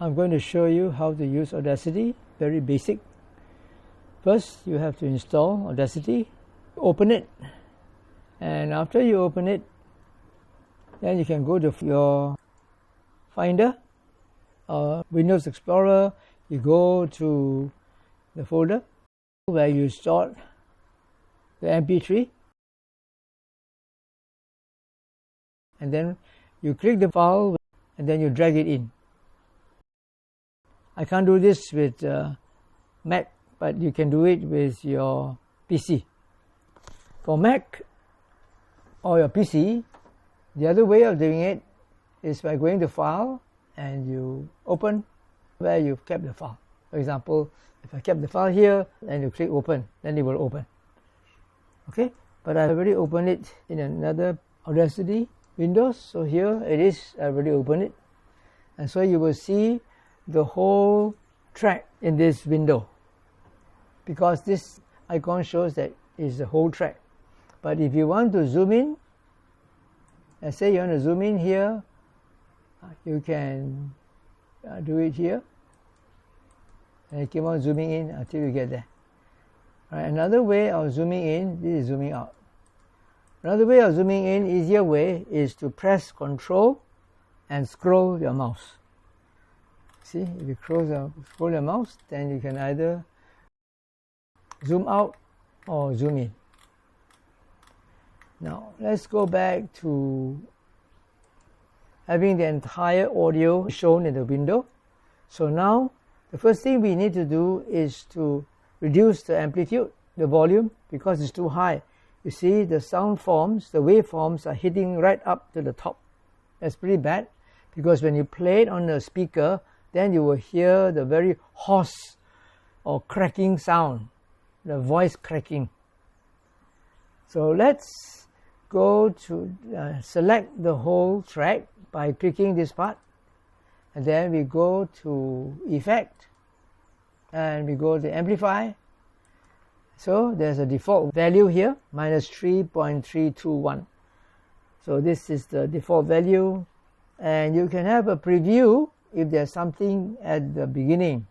I'm going to show you how to use Audacity, very basic. First, you have to install Audacity, open it, and after you open it, then you can go to your Finder or Windows Explorer. You go to the folder where you stored the MP3, and then you click the file and then you drag it in. I can't do this with Mac, but you can do it with your PC. For Mac or your PC, the other way of doing it is by going to File and you open where you've kept the file. For example, if I kept the file here, then you click Open, then it will open. Okay, but I've already opened it in another Audacity Windows, so here it is. I already opened it, and so you will see the whole track in this window, because this icon shows that is the whole track. But if you want to zoom in, let's say you want to zoom in here, you can do it here, and keep on zooming in until you get there. Right, another way of zooming in, this is zooming out. Another way of zooming in, easier way, is to press Ctrl and scroll your mouse. See, if you scroll your mouse, then you can either zoom out or zoom in. Now, let's go back to having the entire audio shown in the window. So now, the first thing we need to do is to reduce the amplitude, the volume, because it's too high. You see, the sound forms, the waveforms are hitting right up to the top. That's pretty bad, because when you play it on the speaker, then you will hear the very hoarse or cracking sound, the voice cracking. So let's go to select the whole track by clicking this part, and then we go to Effect, and we go to Amplify. So there's a default value here, minus 3.321. So this is the default value, and you can have a preview if there's something at the beginning.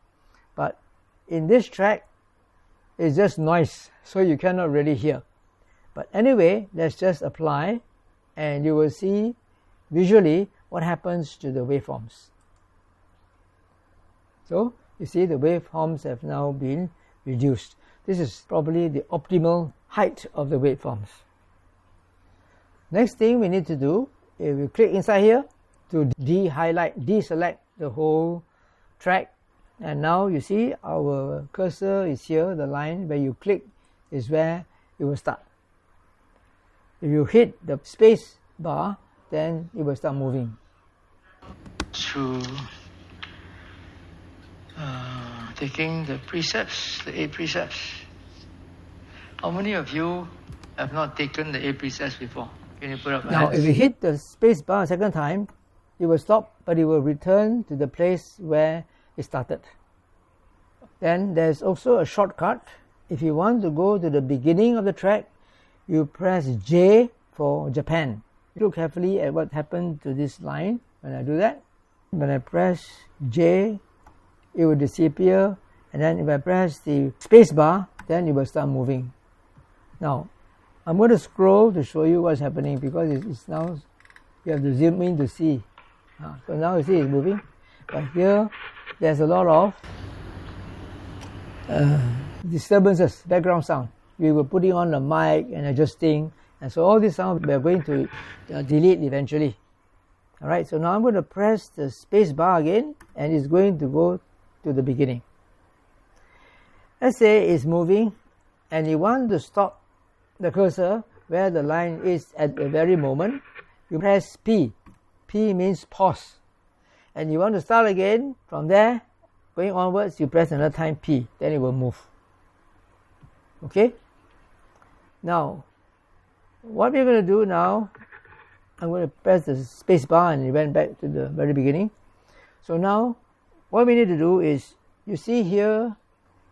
But in this track, it's just noise, so you cannot really hear. But anyway, let's just apply, and you will see visually what happens to the waveforms. So you see the waveforms have now been reduced. This is probably the optimal height of the waveforms. Next thing we need to do is we click inside here to deselect the whole track, and now you see our cursor is here. The line where you click is where it will start. If you hit the space bar, then it will start moving. Taking the precepts, the 8 precepts. How many of you have not taken the 8 precepts before? Can you put up now, if you hit the space bar a second time, it will stop, but it will return to the place where it started. Then there's also a shortcut. If you want to go to the beginning of the track, you press J for Japan. Look carefully at what happened to this line when I do that. When I press J, it will disappear, and then if I press the space bar, then it will start moving. Now, I'm going to scroll to show you what's happening, because it's now, you have to zoom in to see. So now you see it's moving, but here there's a lot of disturbances, background sound. We were putting on the mic and adjusting, and so all this sound we are going to delete eventually. Alright, so now I'm going to press the space bar again, and it's going to go to the beginning. Let's say it's moving, and you want to stop the cursor where the line is at the very moment. You press P. P means pause. And you want to start again from there, going onwards, you press another time P, then it will move. Okay? Now, what we're going to do now, I'm going to press the space bar and it went back to the very beginning. So now, what we need to do is, you see here,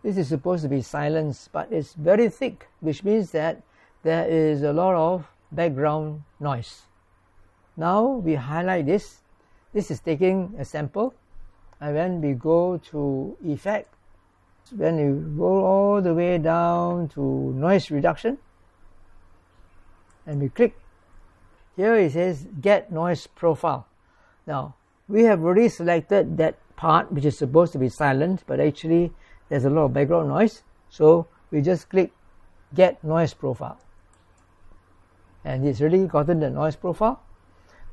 this is supposed to be silence, but it's very thick, which means that there is a lot of background noise. Now we highlight this. This is taking a sample, And when we go to Effect, when you go all the way down to Noise Reduction, and we click, here it says Get Noise Profile. Now, we have already selected that part which is supposed to be silent, but actually there's a lot of background noise, so we just click Get Noise Profile. And it's already gotten the noise profile.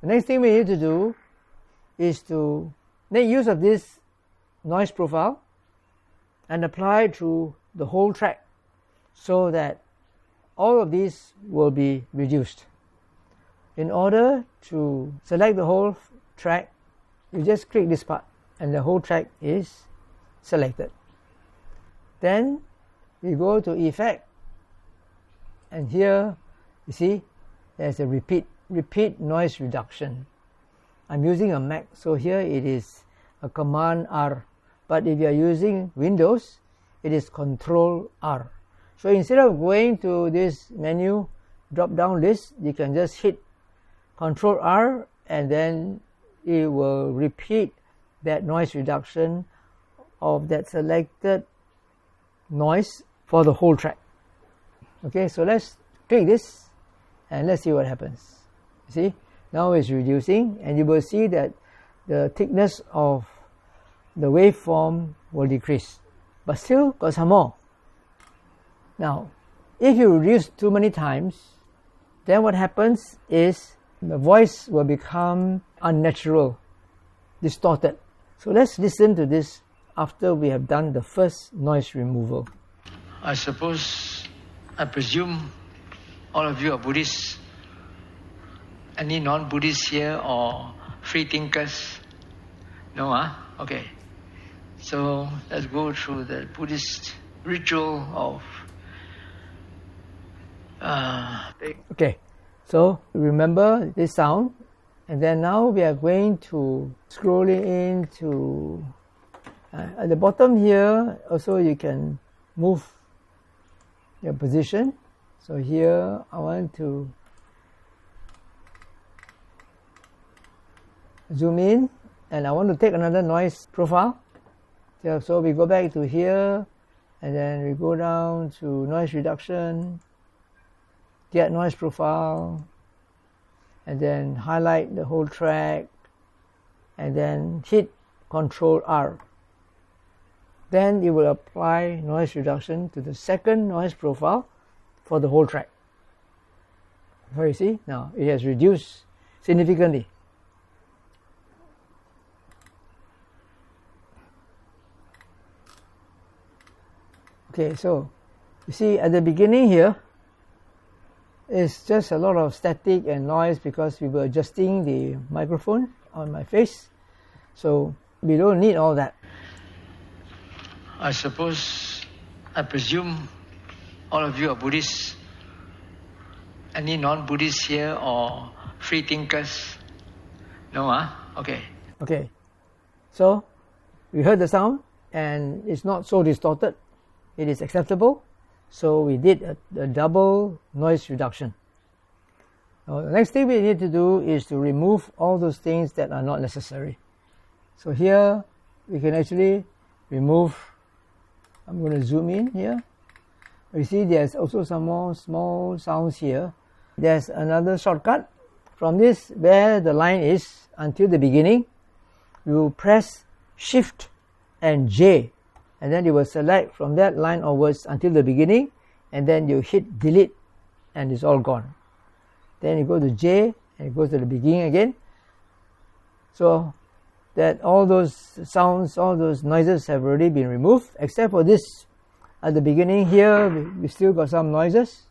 The next thing we need to do is to make use of this noise profile and apply it to the whole track so that all of these will be reduced. In order to select the whole track, you just click this part and the whole track is selected. Then we go to Effect, and here you see there's a repeat noise reduction. I'm using a Mac, so here it is a Command R, but if you are using Windows, it is Control R. So instead of going to this menu drop down list, you can just hit Control R and then it will repeat that noise reduction of that selected noise for the whole track. Okay, so let's click this and let's see what happens. See, now it's reducing, and you will see that the thickness of the waveform will decrease, but still got some more. Now, if you reduce too many times, then what happens is the voice will become unnatural, distorted. So let's listen to this after we have done the first noise removal. I presume all of you are Buddhists. Any non-Buddhists here or free thinkers? No, huh? Okay. So let's go through the Buddhist ritual of Okay, so remember this sound, and then now we are going to scroll into at the bottom here. Also, you can move your position. So here I want to zoom in, and I want to take another noise profile. So we go back to here, and then we go down to noise reduction, get noise profile, and then highlight the whole track, and then hit Control R. Then you will apply noise reduction to the second noise profile for the whole track. So you see, now it has reduced significantly. Okay, so you see at the beginning here, it's just a lot of static and noise because we were adjusting the microphone on my face. So we don't need all that. I presume all of you are Buddhists. Any non-Buddhists here or free thinkers? No, huh? Okay. Okay. So we heard the sound and it's not so distorted. It is acceptable. So we did a double noise reduction. Now, the next thing we need to do is to remove all those things that are not necessary. So here we can actually remove. I'm going to zoom in here. You see there's also some more small sounds here. There's another shortcut. From this, where the line is until the beginning, you press Shift and J, and then you will select from that line onwards until the beginning, and then you hit delete and it's all gone. Then you go to J and it goes to the beginning again, so that all those sounds, all those noises have already been removed, except for this at the beginning here. We still got some noises.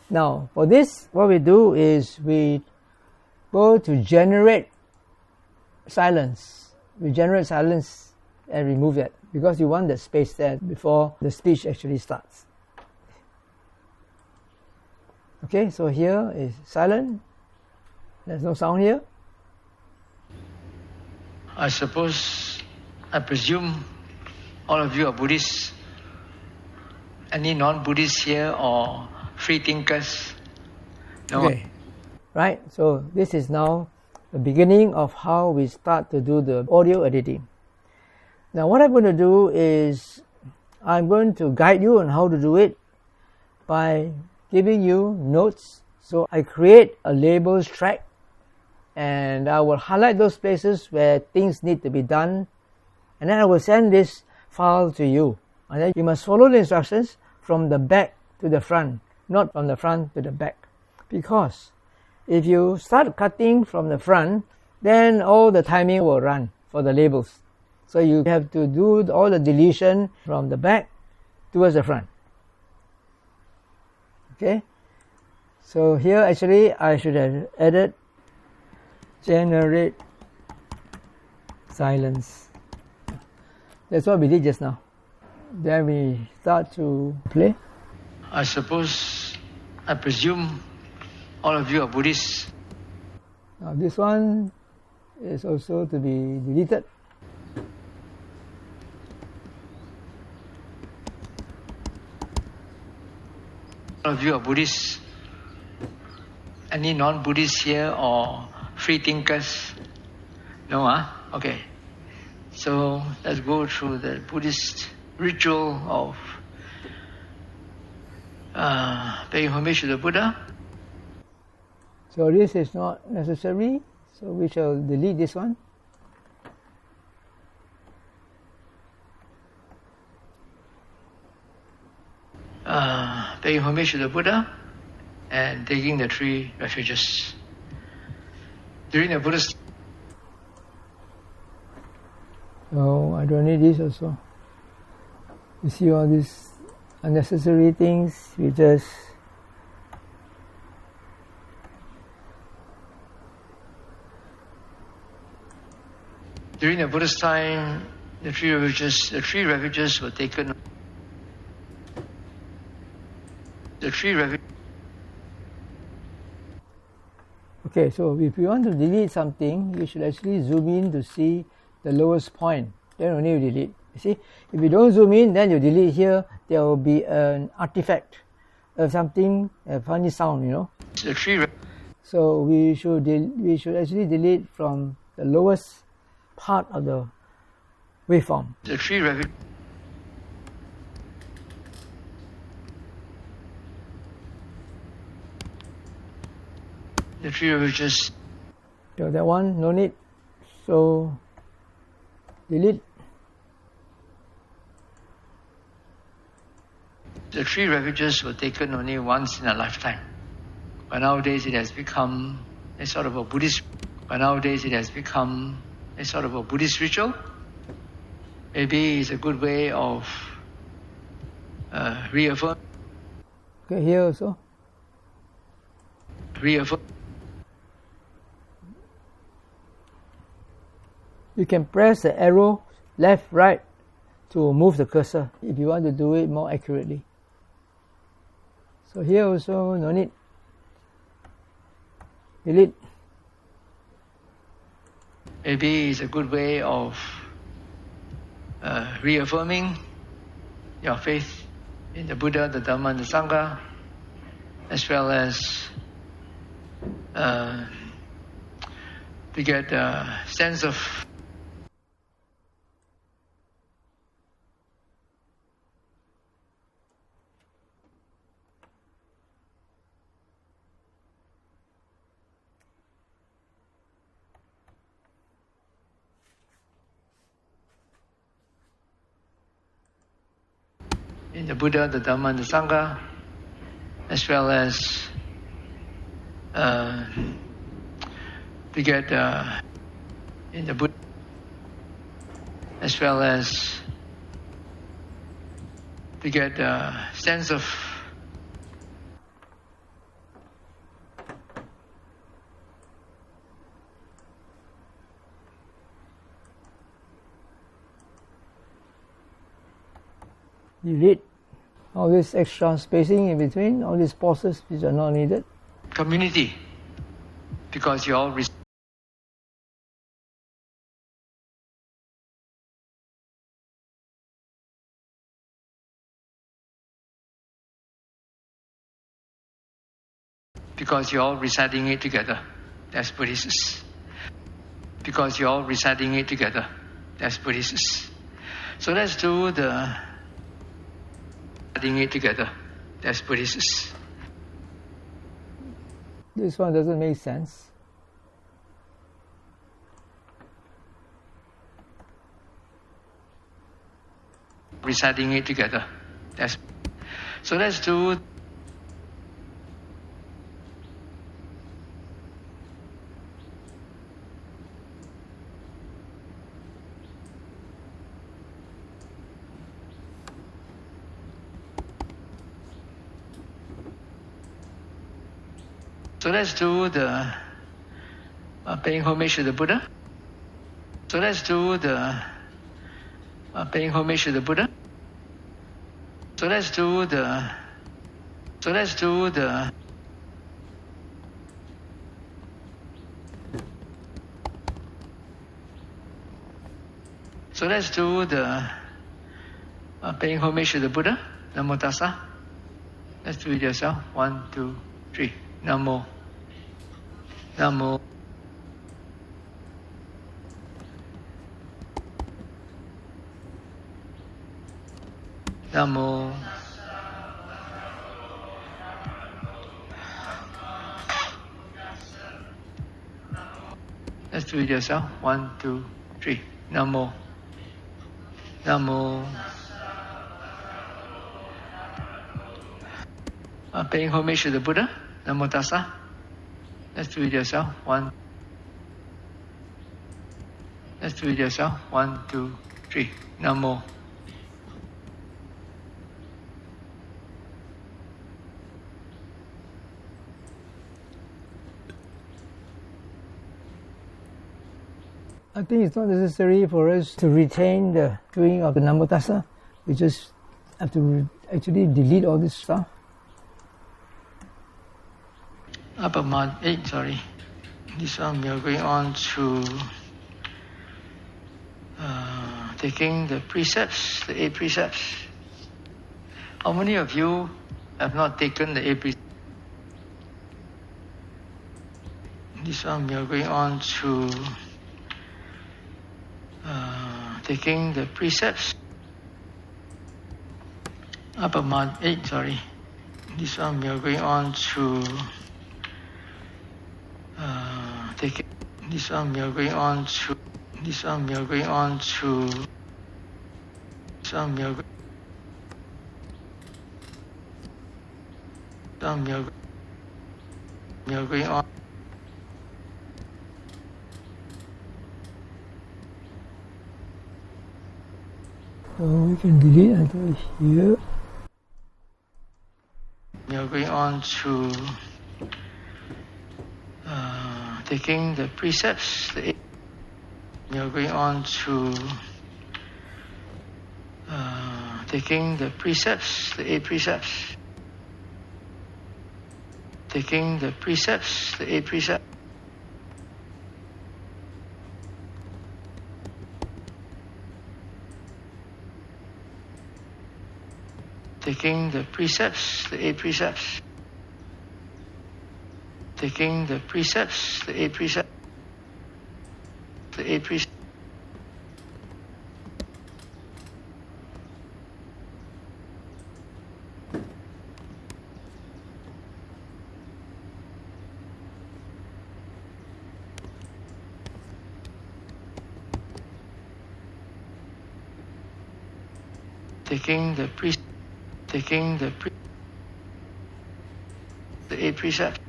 Now for this, what we do is we go to generate silence. We generate silence and remove that because you want the space there before the speech actually starts. Okay, so here is silent. There's no sound here. I presume all of you are Buddhists. Any non-Buddhists here or free thinkers? No. Okay, right? So this is now the beginning of how we start to do the audio editing. Now what I'm going to do is I'm going to guide you on how to do it by giving you notes. So I create a labels track and I will highlight those places where things need to be done, and then I will send this file to you, and then you must follow the instructions from the back to the front, not from the front to the back, because if you start cutting from the front, then all the timing will run for the labels. So you have to do all the deletion from the back towards the front. Okay, so here actually I should have added generate silence. That's what we did just now. Then we start to play. I presume all of you are Buddhists. Now this one is also to be deleted. All of you are Buddhists. Any non-Buddhists here or free thinkers? No, huh? Okay. So let's go through the Buddhist ritual of paying homage to the Buddha. So this is not necessary, so we shall delete this one. Paying homage to the Buddha and taking the 3 refuges. During the Buddhist... No, I don't need this also. You see all these unnecessary things, we just During the Buddhist time, the 3 refuges were taken. Okay, so if you want to delete something, you should actually zoom in to see the lowest point. Then only you delete. You see, if you don't zoom in, then you delete here, there will be an artifact of something, a funny sound, you know. So we should actually delete from the lowest part of the waveform. The 3 refuges. So that one, no need. So delete. The 3 refuges were taken only once in a lifetime. But nowadays it has become a sort of a Buddhist. Ritual. Maybe it's a good way of reaffirm. Okay, here also. You can press the arrow left, right to move the cursor if you want to do it more accurately. So here also no need. Delete. Maybe it's a good way of reaffirming your faith in the Buddha, the Dhamma, and the Sangha, as well as to get a sense of in the Buddha, the Dhamma, and the Sangha, as well as to get in the Buddha, as well as to get a sense of delete all this extra spacing in between, all these pauses which are not needed. community, because you all because you're all reciting it together. That's Buddhists. Because you're all reciting it together. That's Buddhists. So let's do the reciting it together. That's Buddhists. This one doesn't make sense. Reciting it together. That's so let's do the paying homage to the Buddha. So let's do the paying homage to the Buddha. So let's do the paying homage to the Buddha. Namo tassa. Let's do it yourself. 1, 2, 3. Namo. Namo. Namo. Let's do it yourself. 1, 2, 3. Namo. Namo. Paying homage to the Buddha. Namo tassa. Let's do it yourself. 1. Let's do it yourself. 1, 2, 3. Namo. I think it's not necessary for us to retain the doing of the Namo Tassa. We just have to actually delete all this stuff. Upper mod 8, sorry. This one we are going on to taking the precepts, the 8 precepts. How many of you have not taken the 8 precepts? This one we are going on to taking the precepts. Upper mod 8, sorry. This one we are going on to taking. This one we are going on to. This one we are going on to. This one we are. We are going on. So we can delete until here. We are going on to taking the precepts. We are going on to taking the precepts, the 8 precepts. Taking the precepts, the 8 precepts. Taking the precepts, the 8 precepts. Taking the precepts, the 8 precepts. The 8 precepts. Taking the precepts. Taking the 8 precepts.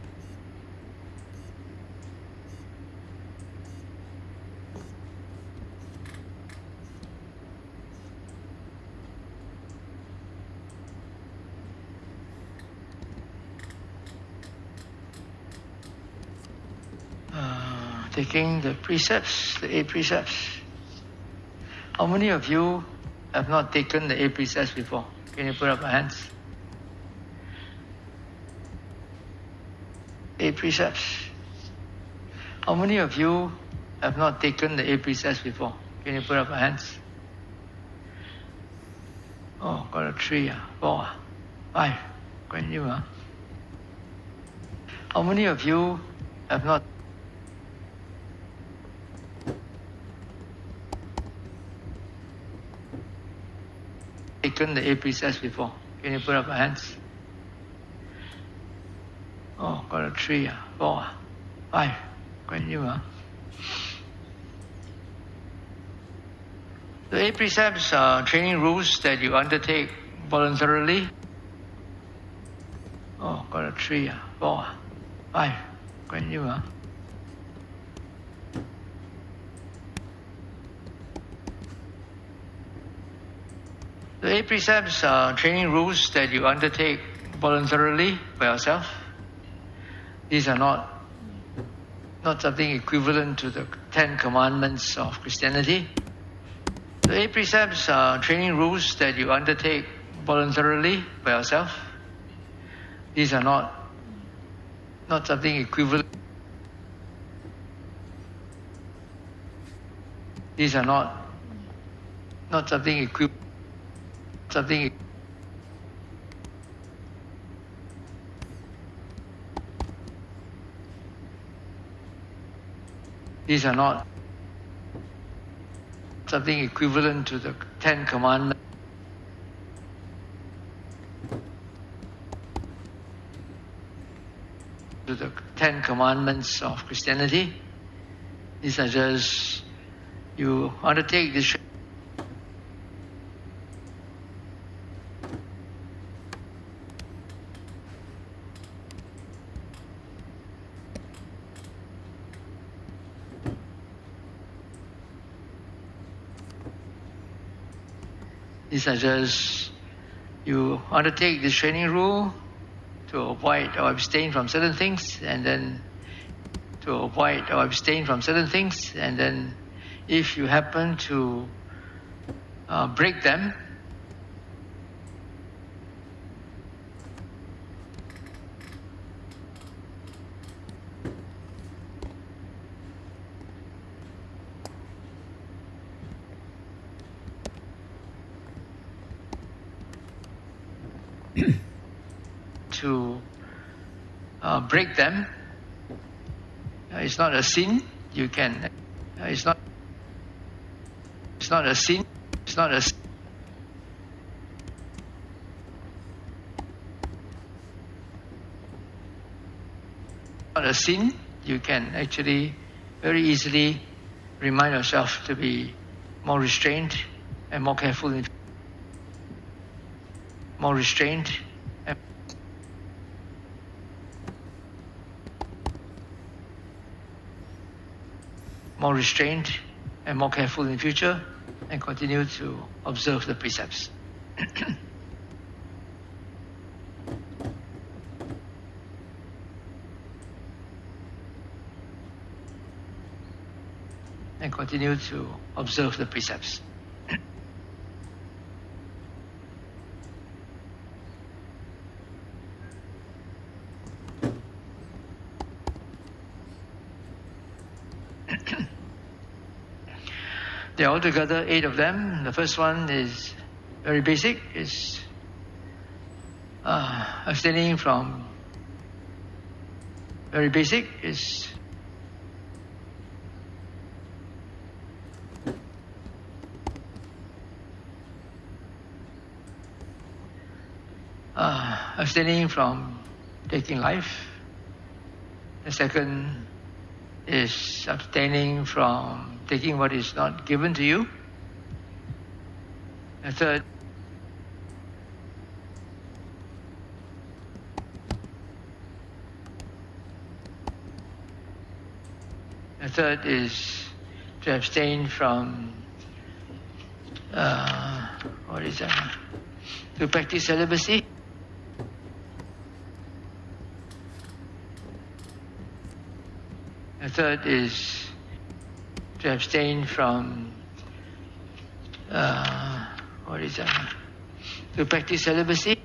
Taking the precepts, the 8 precepts. How many of you have not taken the 8 precepts before? Can you put up your hands? 8 precepts. How many of you have not taken the 8 precepts before? Can you put up your hands? Oh, got a 3, 4, 5. Quite new, huh? How many of you have not taken the 8 precepts before? Can you put up your hands? Oh, got a 3, 4, 5. Quite new, huh? The 8 precepts are training rules that you undertake voluntarily. Oh, got a 3, 4, 5. Quite new, huh? The 8 precepts are training rules that you undertake voluntarily by yourself. These are not something equivalent to the 10 commandments of Christianity. The 8 precepts are training rules that you undertake voluntarily by yourself. These are not something equivalent. These are not something equivalent. These are not something equivalent to the 10 commandments. To the 10 commandments of Christianity. These are just, you undertake this. These are just, you undertake this training rule to avoid or abstain from certain things, and then if you happen to break them, it's not a sin. You can. It's not a sin. It's not a sin. You can actually very easily remind yourself to be more restrained and more careful. More restrained. More restrained and more careful in the future, and continue to observe the precepts. And continue to observe the precepts. There are altogether 8 of them. The first one is very basic. It's abstaining from. Very basic. It's abstaining from taking life. The second is abstaining from taking what is not given to you. The third is to abstain from to practice celibacy. The third is to abstain from to practice celibacy.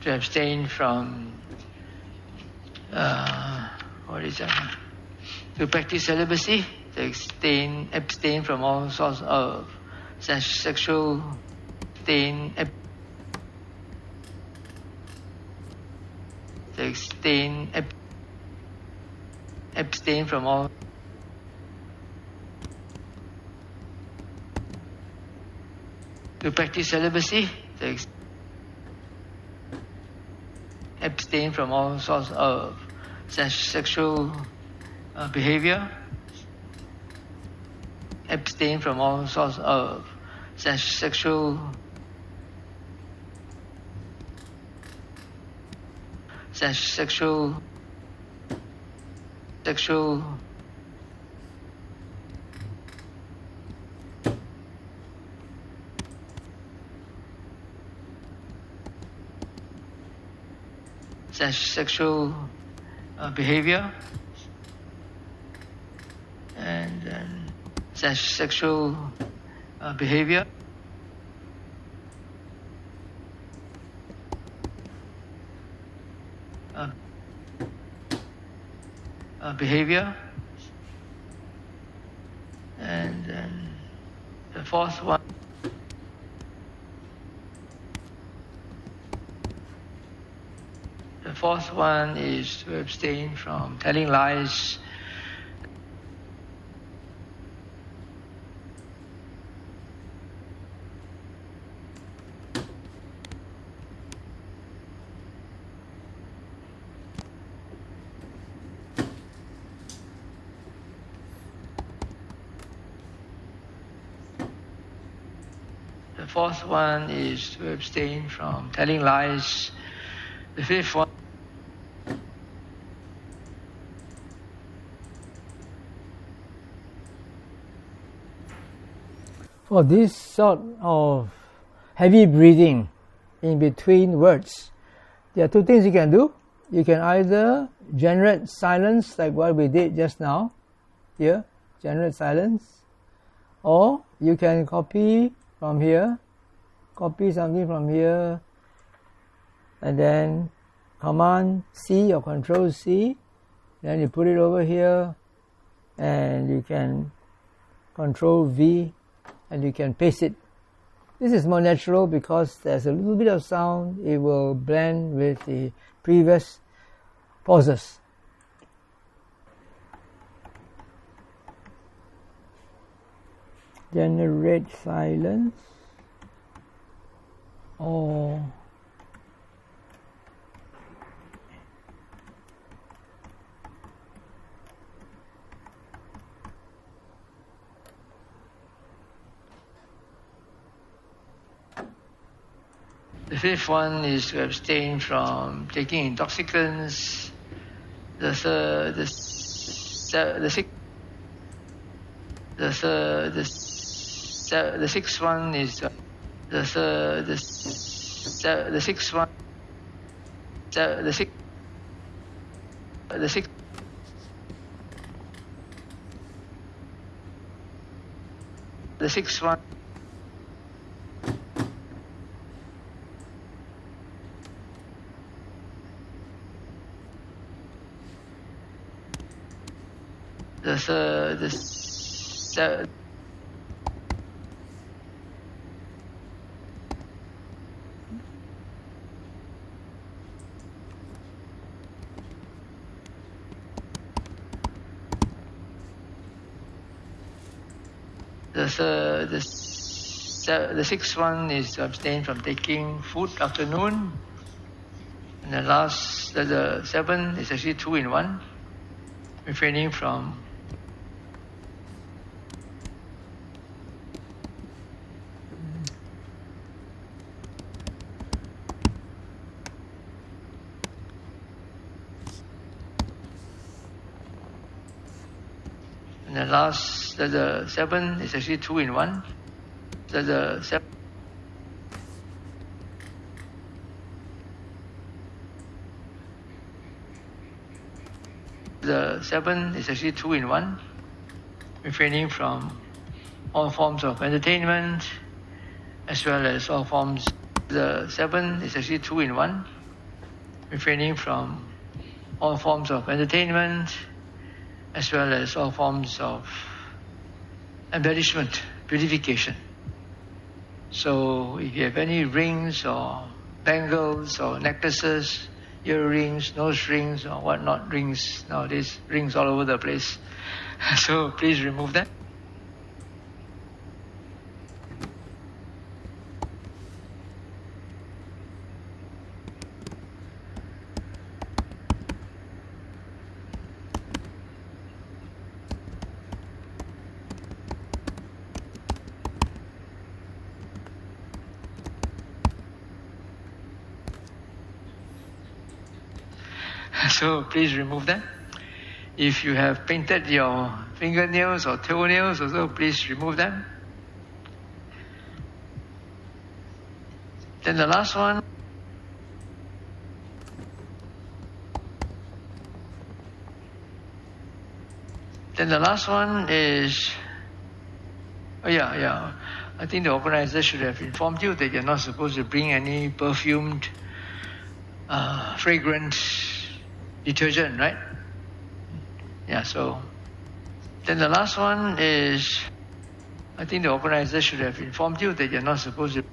To abstain from to practice celibacy. to abstain from all sorts of sexual abstain from all to practice celibacy, to abstain from all sorts of sexual behavior, abstain from all sorts of sexual behavior, and sexual behavior, and then the fourth one. The fourth one is to abstain from telling lies. The fourth one is to abstain from telling lies. The fifth one. For this sort of heavy breathing in between words, there are two things you can do. You can either generate silence like what we did just now, here, generate silence, or you can copy from here, copy something from here, and then Command C or Control C, then you put it over here, and you can Control V, and you can paste it. This is more natural because there's a little bit of sound. It will blend with the previous pauses. Generate silence, or the fifth one is to abstain from taking intoxicants. The sixth one is the sixth one. The sixth one. The sixth one is to abstain from taking food after noon. And the seven is actually 2 in 1, refraining from and the seven is actually 2 in 1. The seven is actually 2 in 1, refraining from all forms of entertainment as well as all forms. The seven is actually 2 in 1, refraining from all forms of entertainment as well as all forms of embellishment, beautification. So if you have any rings or bangles or necklaces, earrings, nose rings or whatnot, rings nowadays, rings all over the place. So please remove them. So please remove them. If you have painted your fingernails or toenails also, please remove them. Then the last one. Then the last one is, I think the organizer should have informed you that you're not supposed to bring any perfumed, fragrant detergent, right? Yeah, so then the last one is, I think the organizer should have informed you that you're not supposed to.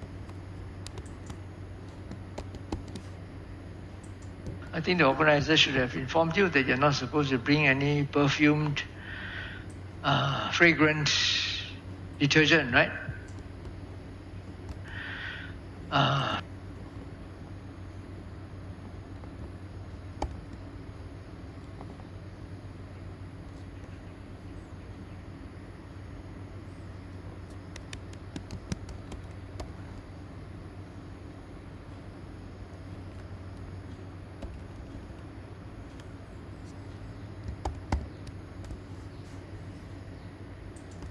I think the organizer should have informed you that you're not supposed to bring any perfumed, fragrant detergent, right?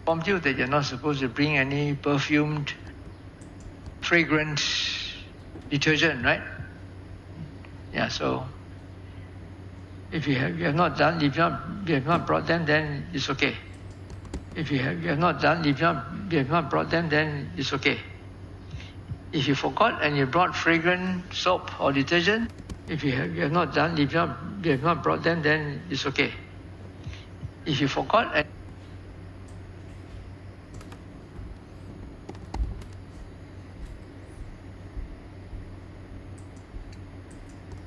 Informed you that you're not supposed to bring any perfumed, fragrant detergent, right? Yeah, so if you have not brought them, then it's okay. If you have not brought them, then it's okay. If you forgot and you brought fragrant soap or detergent, if you have not brought them, then it's okay. If you forgot and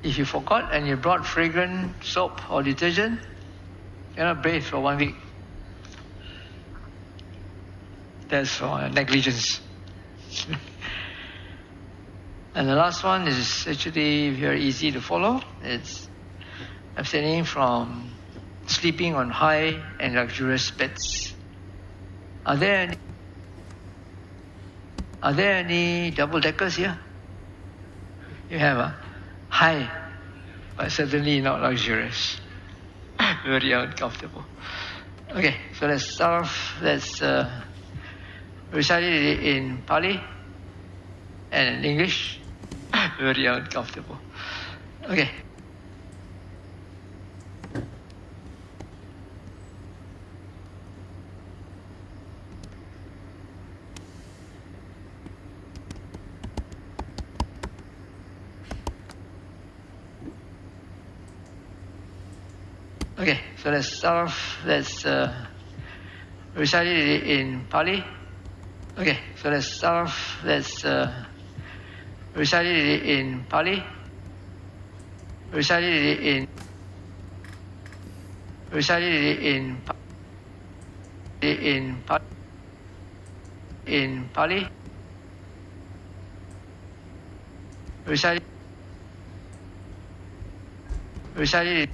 if you forgot and you brought fragrant soap or detergent, you cannot bathe for 1 week. That's for negligence. And the last one is actually very easy to follow. It's abstaining from sleeping on high and luxurious beds. Are there any double-deckers here? You have, huh? High, but certainly not luxurious. Very uncomfortable. Okay, so let's start off. Let's recite it in Pali and in English. Very uncomfortable. Okay. Okay, so let's start off. Let's recite it in Pali. Okay, so let's start off. Let's recite it in Pali. Recite it in Pali. In Pali. Recite it. Recite it.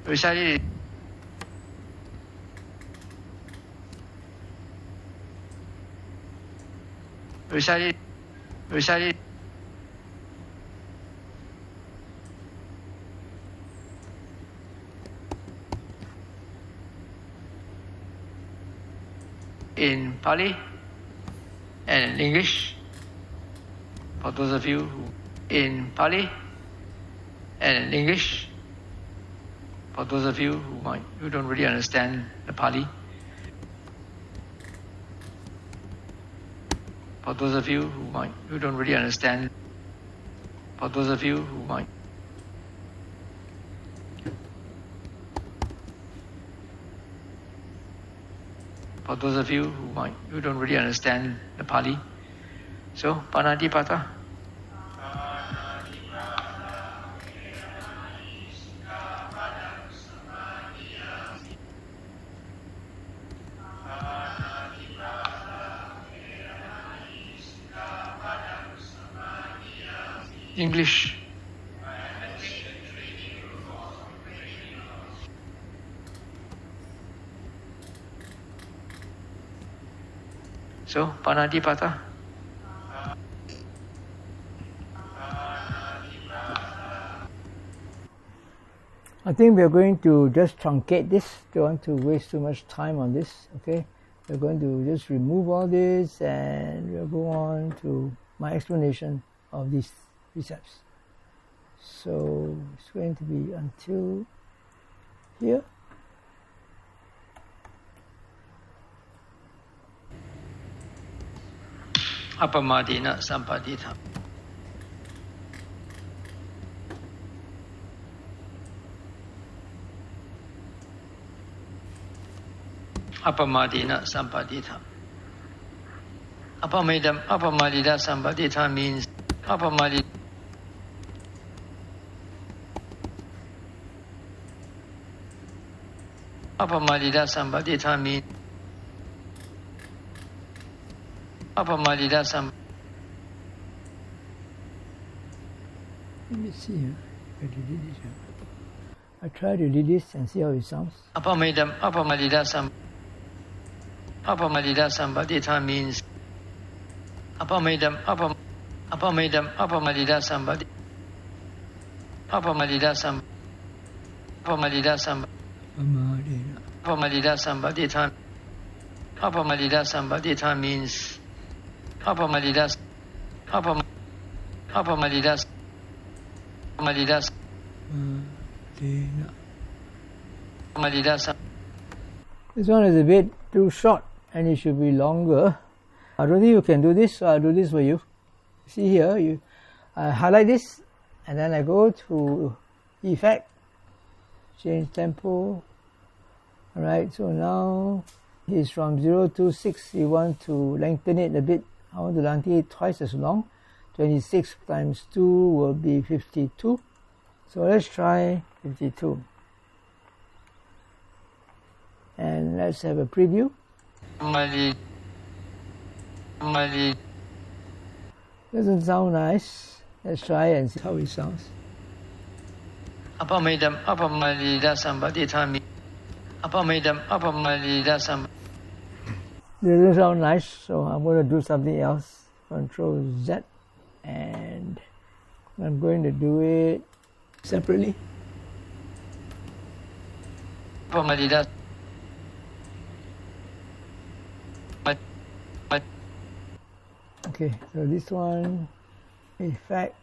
Recite it. Recite it. In Pali and in English, for those of you who in Pali and in English, for those of you who don't really understand the Pali. For those of you who don't really understand. For those of you who might. for those of you who don't really understand the Pali. So, Panatipata. English. So, Panatipata. I think we are going to just truncate this. Don't want to waste too much time on this. Okay, we're going to just remove all this and we'll go on to my explanation of these precepts. So it's going to be until here. Apamadina sampadita. Apamadina sampadita. Apamadita sampadita means apamadita. Apamadita sampadita means apamadita sam. Let me see here. I try to read this and see how it sounds. Apamadita sampadita means apamadita sampadita. Apamadita sampadita. Apamadita sampadita means apamadita This one is a bit too short and it should be longer. I don't think you can do this, so I'll do this for you. See here, I highlight this and then I go to Effect, change tempo. Alright, so now it's from 0 to 6. You want to lengthen it a bit. I want to lengthen it twice as long. 26 times 2 will be 52. So let's try 52. And let's have a preview. Doesn't sound nice. Let's try and see how it sounds. Doesn't sound nice, so I'm going to do something else. Control Z, and I'm going to do it separately. Okay, so this one, Effect,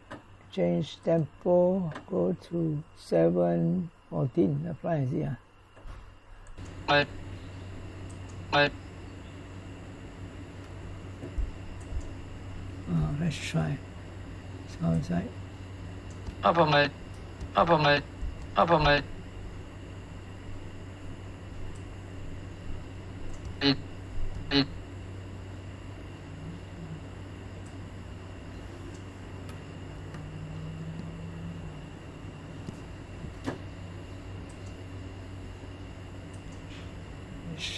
change tempo, go to 7:14. Apply and see. Let's try. Sounds like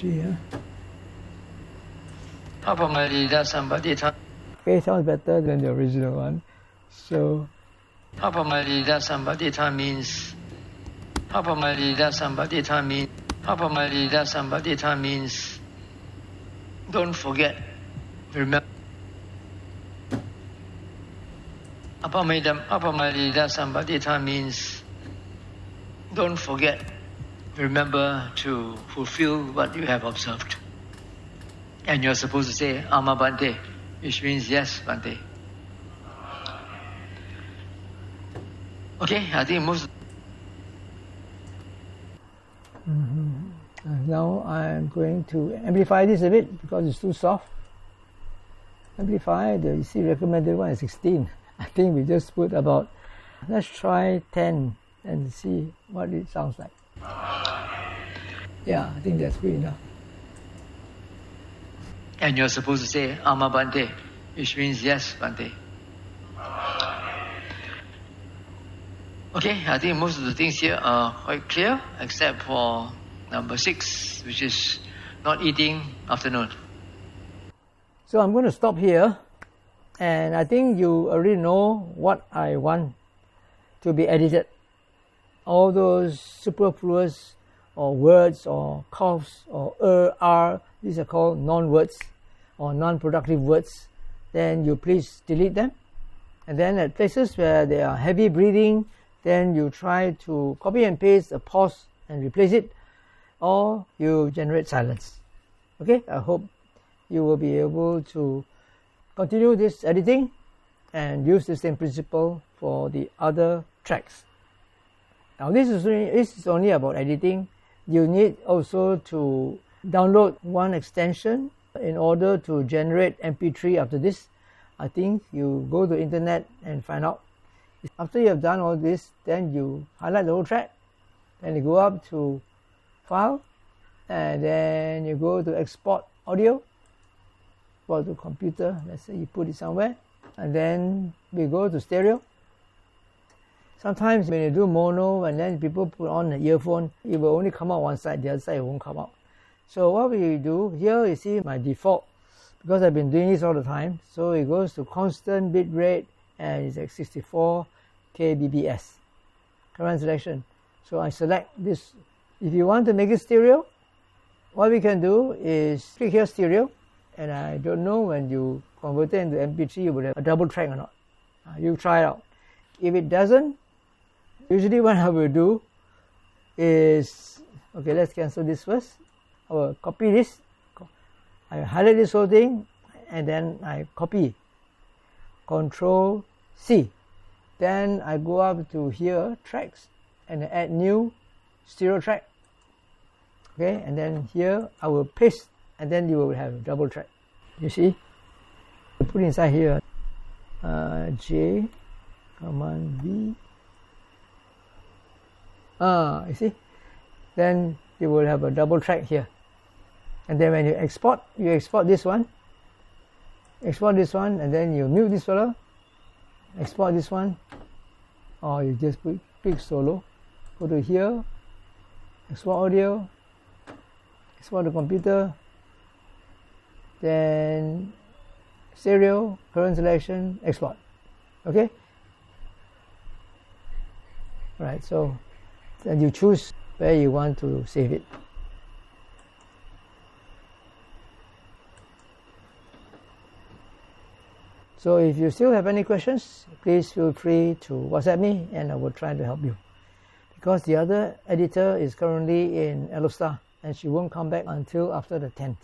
here. Okay, sounds better than the original one. So, apamadita sampadita means don't forget, remember. Apamadita sampadita means don't forget, remember to fulfill what you have observed. And you're supposed to say Ama Bhante, which means yes, Bhante. Okay, I think most. Now I'm going to amplify this a bit because it's too soft. Amplify, you see recommended one is 16. I think we just put about, let's try 10 and see what it sounds like. Yeah, I think that's good enough. And you're supposed to say Ama Bhante, which means yes, Bhante. Okay, I think most of the things here are quite clear, except for number 6, which is not eating afternoon. So I'm going to stop here, and I think you already know what I want to be edited. All those superfluous or words or coughs or r, these are called non-words or non-productive words. Then you please delete them. And then at places where there are heavy breathing, then you try to copy and paste a pause and replace it, or you generate silence. Okay, I hope you will be able to continue this editing and use the same principle for the other tracks. Now this is only about editing. You need also to download one extension in order to generate MP3 after this. I think you go to internet and find out. After you have done all this, then you highlight the whole track, then you go up to File, and then you go to Export Audio, go to Computer, let's say you put it somewhere, and then we go to Stereo. Sometimes when you do mono and then people put on the earphone, it will only come out one side, the other side won't come out. So what we do, here you see my default, because I've been doing this all the time, so it goes to constant bit rate and it's like 64 kbps, current selection. So I select this. If you want to make it stereo, what we can do is click here stereo, and I don't know when you convert it into MP3 you will have a double track or not. You try it out. If it doesn't, usually what I will do is, okay, let's cancel this first. I will copy this, I highlight this whole thing, and then I copy, Control C. Then I go up to here, tracks, and add new stereo track. Okay, and then here I will paste, and then you will have a double track. You see? Put inside here, J, Command V. You see? Then you will have a double track here. And then when you export this one, and then you mute this fellow, export this one, or you just click solo, go to here, export audio, export the computer, then stereo, current selection, export. Okay? Right, so then you choose where you want to save it. So if you still have any questions, please feel free to WhatsApp me and I will try to help you. Because the other editor is currently in Alostar and she won't come back until after the 10th.